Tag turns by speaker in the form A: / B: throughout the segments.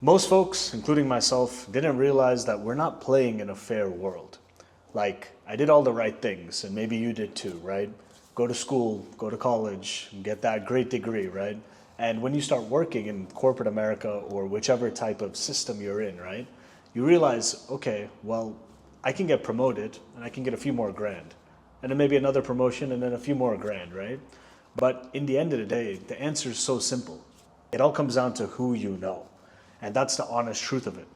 A: Most folks, including myself, didn't realize that we're not playing in a fair world. Like, I did all the right things, and maybe you did too, right? Go to school, go to college, get that great degree, right? And when you start working in corporate America or whichever type of system you're in, right? You realize, okay, well, I can get promoted and I can get a few more grand. And then maybe another promotion and then a few more grand, right? But in the end of the day, the answer is so simple. It all comes down to who you know. And that's the honest truth of it.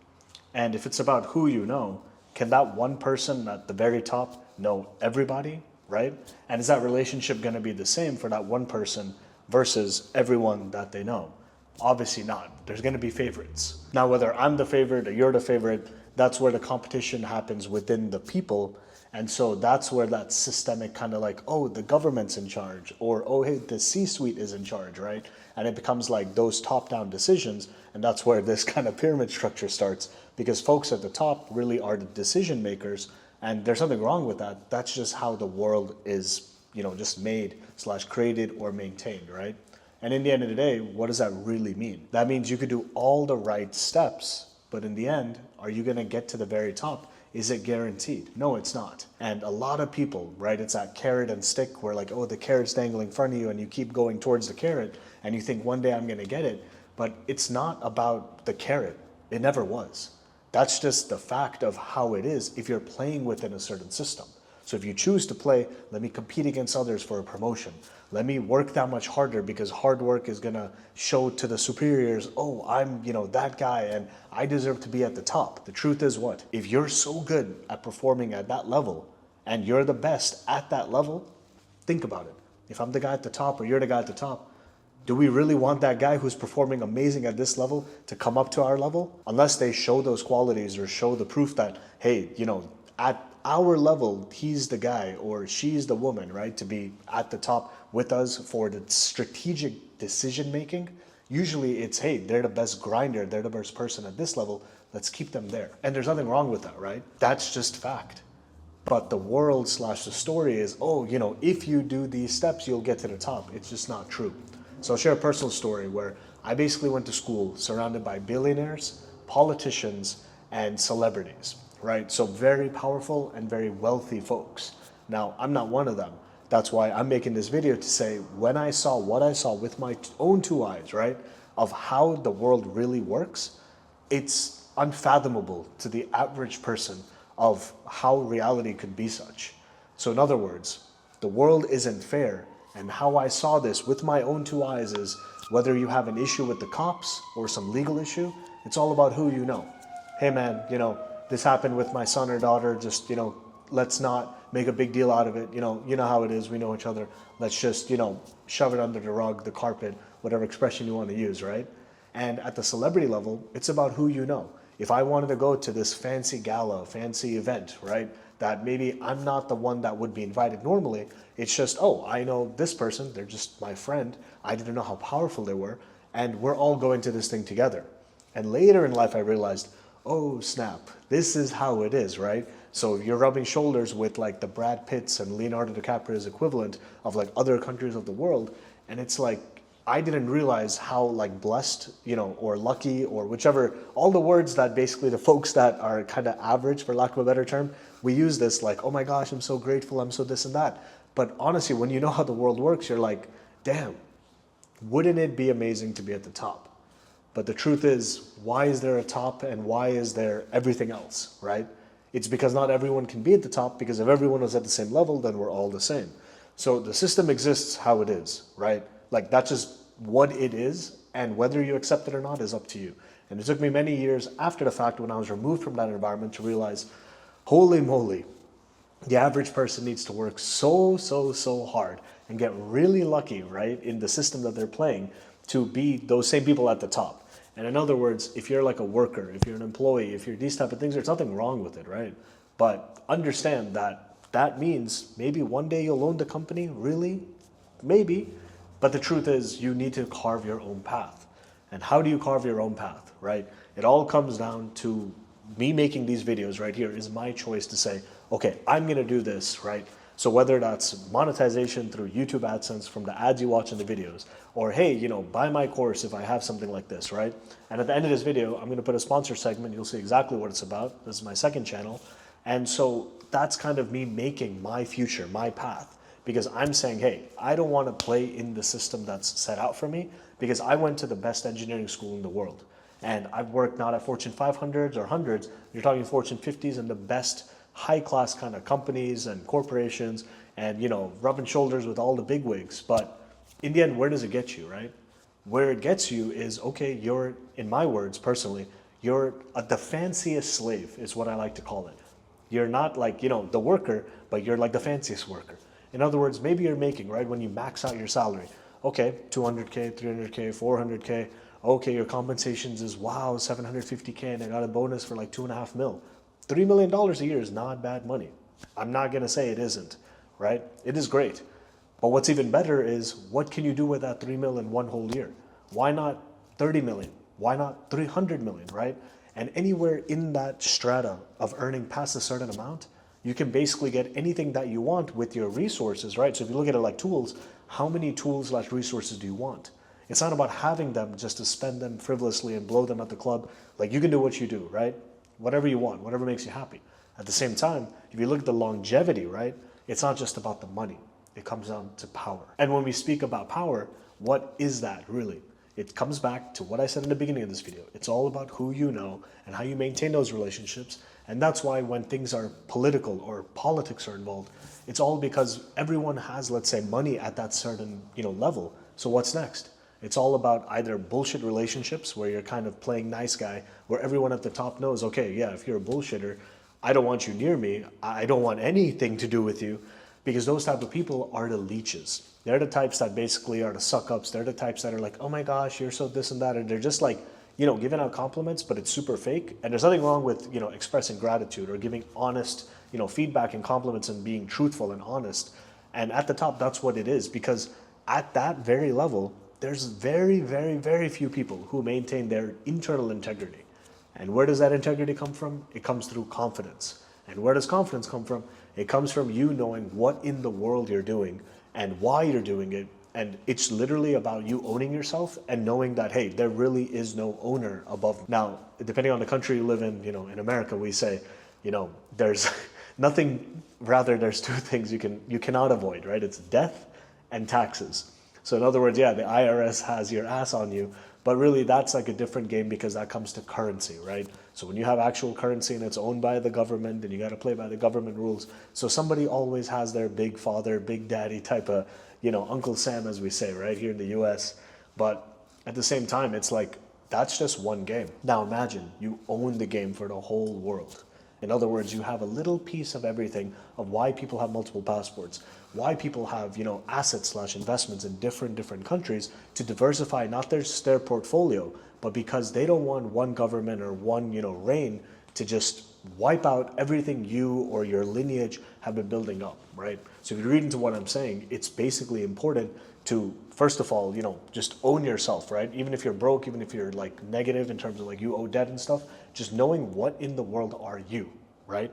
A: And if it's about who you know, can that one person at the very top know everybody, right? And is that relationship going to be the same for that one person versus everyone that they know? Obviously not. There's going to be favorites. Now, whether I'm the favorite or you're the favorite, that's where the competition happens within the people. And so that's where that systemic kind of like, oh, the government's in charge, or oh, hey, the C-suite is in charge, right? And it becomes like those top-down decisions. And that's where this kind of pyramid structure starts, because folks at the top really are the decision makers. And there's nothing wrong with that. That's just how the world is, just made / created or maintained, right? And in the end of the day, what does that really mean? That means you could do all the right steps, but in the end, are you going to get to the very top? Is it guaranteed? No, it's not. And a lot of people, right, it's that carrot and stick where like, oh, the carrot's dangling in front of you and you keep going towards the carrot and you think one day I'm going to get it. But it's not about the carrot. It never was. That's just the fact of how it is if you're playing within a certain system. So if you choose to play, let me compete against others for a promotion. Let me work that much harder because hard work is gonna show to the superiors, oh, I'm, that guy and I deserve to be at the top. The truth is what? If you're so good at performing at that level and you're the best at that level, think about it. If I'm the guy at the top or you're the guy at the top, do we really want that guy who's performing amazing at this level to come up to our level? Unless they show those qualities or show the proof that, hey, at our level, he's the guy or she's the woman, right? To be at the top with us for the strategic decision making. Usually it's, hey, they're the best grinder. They're the best person at this level. Let's keep them there. And there's nothing wrong with that, right? That's just fact. But the world / the story is, oh, if you do these steps, you'll get to the top. It's just not true. So I'll share a personal story where I basically went to school surrounded by billionaires, politicians, and celebrities, right? So very powerful and very wealthy folks. Now, I'm not one of them. That's why I'm making this video to say when I saw what I saw with my own two eyes, right, of how the world really works, it's unfathomable to the average person of how reality could be such. So in other words, the world isn't fair. And how I saw this with my own two eyes is whether you have an issue with the cops or some legal issue, it's all about who you know. Hey man, this happened with my son or daughter, just, let's not make a big deal out of it. You know how it is, we know each other. Let's just, shove it under the rug, the carpet, whatever expression you want to use, right? And at the celebrity level, it's about who you know. If I wanted to go to this fancy gala, fancy event, right, that maybe I'm not the one that would be invited normally, it's just, oh, I know this person, they're just my friend, I didn't know how powerful they were, and we're all going to this thing together. And later in life I realized, oh snap, this is how it is, right? So you're rubbing shoulders with like the Brad Pitts and Leonardo DiCaprio's equivalent of like other countries of the world, and it's like, I didn't realize how like blessed, or lucky or whichever, all the words that basically the folks that are kind of average, for lack of a better term, we use this like, oh my gosh, I'm so grateful, I'm so this and that. But honestly, when you know how the world works, you're like, damn, wouldn't it be amazing to be at the top? But the truth is, why is there a top and why is there everything else, right? It's because not everyone can be at the top, because if everyone was at the same level, then we're all the same. So the system exists how it is, right? Like that's just what it is, and whether you accept it or not is up to you. And it took me many years after the fact when I was removed from that environment to realize, holy moly, the average person needs to work so hard and get really lucky, right, in the system that they're playing to be those same people at the top. And in other words, if you're like a worker, if you're an employee, if you're these type of things, there's nothing wrong with it, right? But understand that that means maybe one day you'll own the company, really? Maybe. But the truth is you need to carve your own path. And how do you carve your own path, right? It all comes down to me making these videos right here is my choice to say, okay, I'm gonna do this, right? So whether that's monetization through YouTube AdSense from the ads you watch in the videos, or hey, buy my course if I have something like this, right? And at the end of this video, I'm gonna put a sponsor segment. You'll see exactly what it's about. This is my second channel. And so that's kind of me making my future, my path. Because I'm saying, hey, I don't wanna play in the system that's set out for me, because I went to the best engineering school in the world. And I've worked not at Fortune 500s or hundreds, you're talking Fortune 50s and the best high-class kind of companies and corporations, and rubbing shoulders with all the big wigs. But in the end, where does it get you, right? Where it gets you is, okay, you're, in my words personally, you're the fanciest slave is what I like to call it. You're not like, the worker, but you're like the fanciest worker. In other words, maybe you're making, right, when you max out your salary, okay, 200K, 300K, 400K, okay, your compensations is, wow, 750K, and I got a bonus for like 2.5 mil. $3 million a year is not bad money. I'm not gonna say it isn't, right? It is great. But what's even better is, what can you do with that 3 mil in one whole year? Why not 30 million? Why not 300 million, right? And anywhere in that strata of earning past a certain amount, you can basically get anything that you want with your resources, right? So if you look at it like tools, how many tools/resources do you want? It's not about having them just to spend them frivolously and blow them at the club. Like, you can do what you do, right? Whatever you want, whatever makes you happy. At the same time, if you look at the longevity, right, it's not just about the money. It comes down to power. And when we speak about power, what is that really? It comes back to what I said in the beginning of this video. It's all about who you know and how you maintain those relationships. And that's why when things are political or politics are involved, it's all because everyone has, let's say, money at that certain level. So what's next? It's all about either bullshit relationships where you're kind of playing nice guy, where everyone at the top knows, okay, yeah, if you're a bullshitter, I don't want you near me. I don't want anything to do with you, because those type of people are the leeches. They're the types that basically are the suck-ups. They're the types that are like, oh my gosh, you're so this and that. And they're just like, giving out compliments, but it's super fake. And there's nothing wrong with, expressing gratitude or giving honest, feedback and compliments and being truthful and honest. And at the top, that's what it is, because at that very level, there's very, very, very few people who maintain their internal integrity. And where does that integrity come from? It comes through confidence. And where does confidence come from? It comes from you knowing what in the world you're doing and why you're doing it. And it's literally about you owning yourself and knowing that, hey, there really is no owner above. Now, depending on the country you live in, in America, we say, there's nothing, rather there's two things you cannot avoid, right? It's death and taxes. So in other words, yeah, the IRS has your ass on you, but really that's like a different game, because that comes to currency, right? So when you have actual currency and it's owned by the government, then you got to play by the government rules. So somebody always has their big father, big daddy type of, Uncle Sam, as we say, right here in the US. But at the same time, it's like, that's just one game. Now imagine you own the game for the whole world. In other words, you have a little piece of everything of why people have multiple passports, why people have, assets/investments in different countries to diversify not just their portfolio, but because they don't want one government or one, reign to just wipe out everything you or your lineage have been building up, right? So if you read into what I'm saying, it's basically important to, first of all, just own yourself, right? Even if you're broke, even if you're like negative in terms of like you owe debt and stuff, just knowing what in the world are you, right?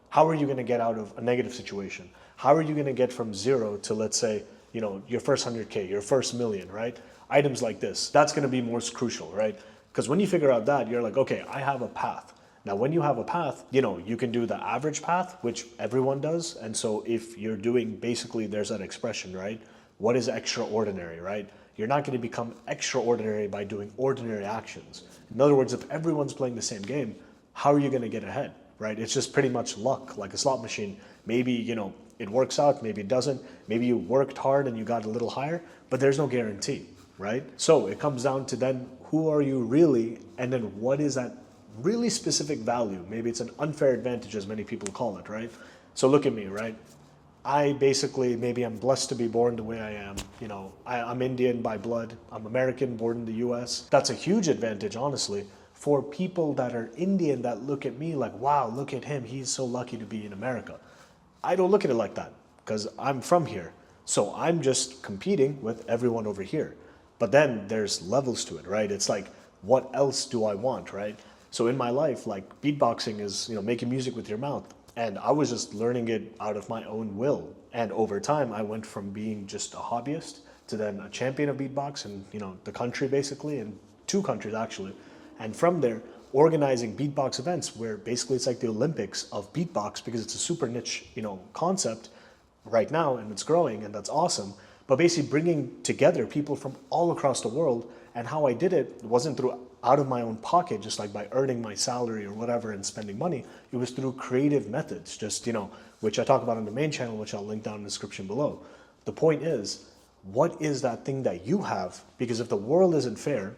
A: How are you going to get out of a negative situation? How are you going to get from zero to, let's say, your first 100K, your first million, right? Items like this, that's going to be most crucial, right? Because when you figure out that, you're like, okay, I have a path. Now, when you have a path, you can do the average path, which everyone does. And so if you're doing, basically, there's that expression, right? What is extraordinary, right? You're not going to become extraordinary by doing ordinary actions. In other words, if everyone's playing the same game, how are you going to get ahead, right? It's just pretty much luck, like a slot machine. Maybe, it works out, maybe it doesn't. Maybe you worked hard and you got a little higher, but there's no guarantee, right? So it comes down to then, who are you really? And then what is that really specific value? Maybe it's an unfair advantage, as many people call it, right? So look at me, right? I basically, maybe I'm blessed to be born the way I am. I'm Indian by blood. I'm American, born in the US. That's a huge advantage, honestly, for people that are Indian that look at me like, wow, look at him. He's so lucky to be in America. I don't look at it like that, because I'm from here. So I'm just competing with everyone over here. But then there's levels to it, right? It's like, what else do I want, right? So in my life, like beatboxing is, making music with your mouth. And I was just learning it out of my own will. And over time, I went from being just a hobbyist to then a champion of beatbox in, the country basically, in 2 countries actually. And from there, organizing beatbox events where basically it's like the Olympics of beatbox because it's a super niche, concept right now and it's growing and that's awesome. But basically bringing together people from all across the world, and how I did it wasn't through out of my own pocket, just like by earning my salary or whatever and spending money. It was through creative methods, just, which I talk about on the main channel, which I'll link down in the description below. The point is, what is that thing that you have? Because if the world isn't fair,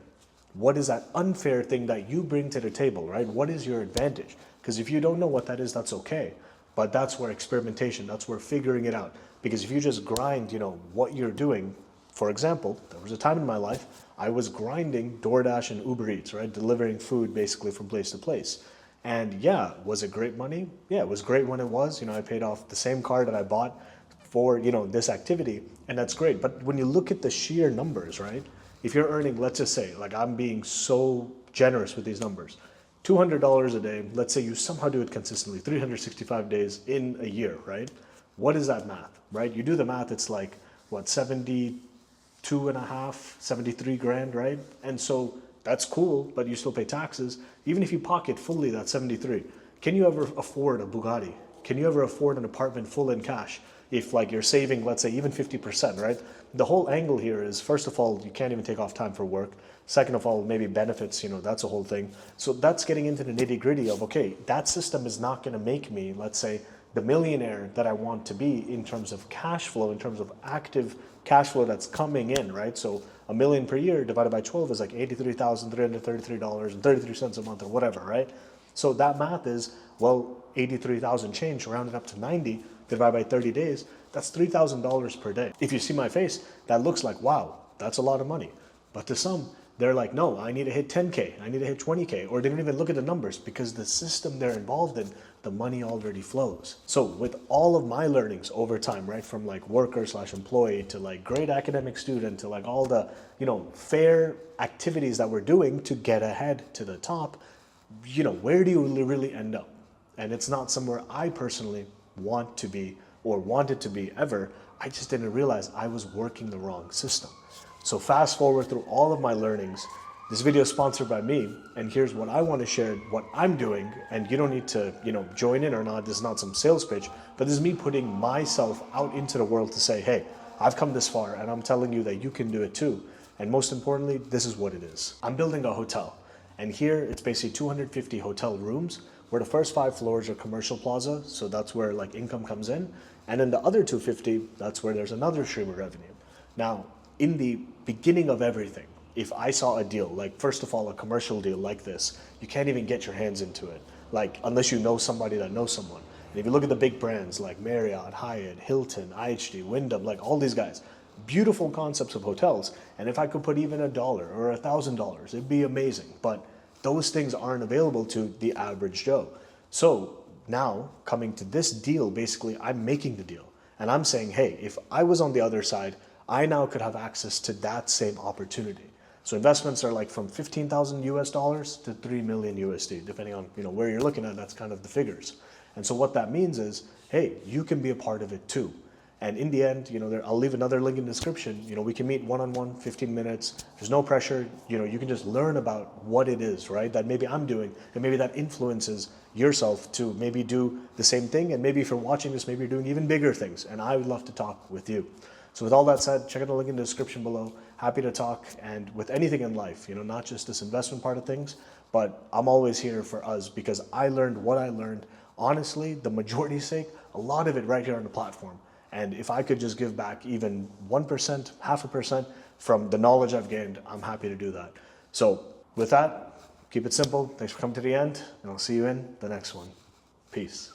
A: what is that unfair thing that you bring to the table, right? What is your advantage? Because if you don't know what that is, that's okay. But that's where experimentation, that's where figuring it out. Because if you just grind, what you're doing, for example, there was a time in my life I was grinding DoorDash and Uber Eats, right? Delivering food basically from place to place. And yeah, was it great money? Yeah, it was great when it was. I paid off the same car that I bought for, this activity, and that's great. But when you look at the sheer numbers, right? If you're earning, let's just say, like I'm being so generous with these numbers, $200 a day, let's say you somehow do it consistently, 365 days in a year, right? What is that math, right? You do the math, it's like, what, 72 and a half, 73 grand, right? And so that's cool, but you still pay taxes. Even if you pocket fully that 73, can you ever afford a Bugatti? Can you ever afford an apartment full in cash? If like you're saving, let's say even 50%, right? The whole angle here is, first of all, you can't even take off time for work. Second of all, maybe benefits, that's a whole thing. So that's getting into the nitty gritty of, okay, that system is not gonna make me, let's say, the millionaire that I want to be in terms of cash flow, in terms of active cash flow that's coming in, right? So $1 million per year divided by 12 is like $83,333.33 a month or whatever, right? So that math is, well, 83,000 change, rounded up to 90, divided by 30 days, that's $3,000 per day. If you see my face, that looks like, wow, that's a lot of money. But to some, they're like, no, I need to hit 10K, I need to hit 20K, or they don't even look at the numbers because the system they're involved in, the money already flows. So with all of my learnings over time, right, from like worker slash employee to like great academic student to like all the, fair activities that we're doing to get ahead to the top, where do you really end up? And it's not somewhere I personally want to be or wanted to be ever. I just didn't realize I was working the wrong system. So fast forward through all of my learnings. This video is sponsored by me, and here's what I want to share, what I'm doing, and you don't need to, join in or not. This is not some sales pitch, but this is me putting myself out into the world to say, hey, I've come this far, and I'm telling you that you can do it too. And most importantly, this is what it is. I'm building a hotel, and here it's basically 250 hotel rooms, where the first 5 floors are commercial plaza, so that's where like income comes in, and then the other 250, that's where there's another stream of revenue. Now, in the beginning of everything, if I saw a deal, like first of all, a commercial deal like this, you can't even get your hands into it, like unless you know somebody that knows someone. And if you look at the big brands like Marriott, Hyatt, Hilton, IHG, Wyndham, like all these guys, beautiful concepts of hotels. And if I could put even $1 or $1,000, it'd be amazing. But those things aren't available to the average Joe. So now coming to this deal, basically I'm making the deal. And I'm saying, hey, if I was on the other side, I now could have access to that same opportunity. So investments are like from 15,000 US dollars to 3 million USD, depending on where you're looking at. That's kind of the figures. And so what that means is, hey, you can be a part of it too. And in the end, I'll leave another link in the description. We can meet one-on-one, 15 minutes. There's no pressure. You can just learn about what it is, right? That maybe I'm doing, and maybe that influences yourself to maybe do the same thing. And maybe if you're watching this, maybe you're doing even bigger things. And I would love to talk with you. So with all that said, check out the link in the description below. Happy to talk, and with anything in life, not just this investment part of things, but I'm always here for us because I learned what I learned. Honestly, the majority's sake, a lot of it right here on the platform. And if I could just give back even 1%, 0.5% from the knowledge I've gained, I'm happy to do that. So with that, keep it simple. Thanks for coming to the end, and I'll see you in the next one. Peace.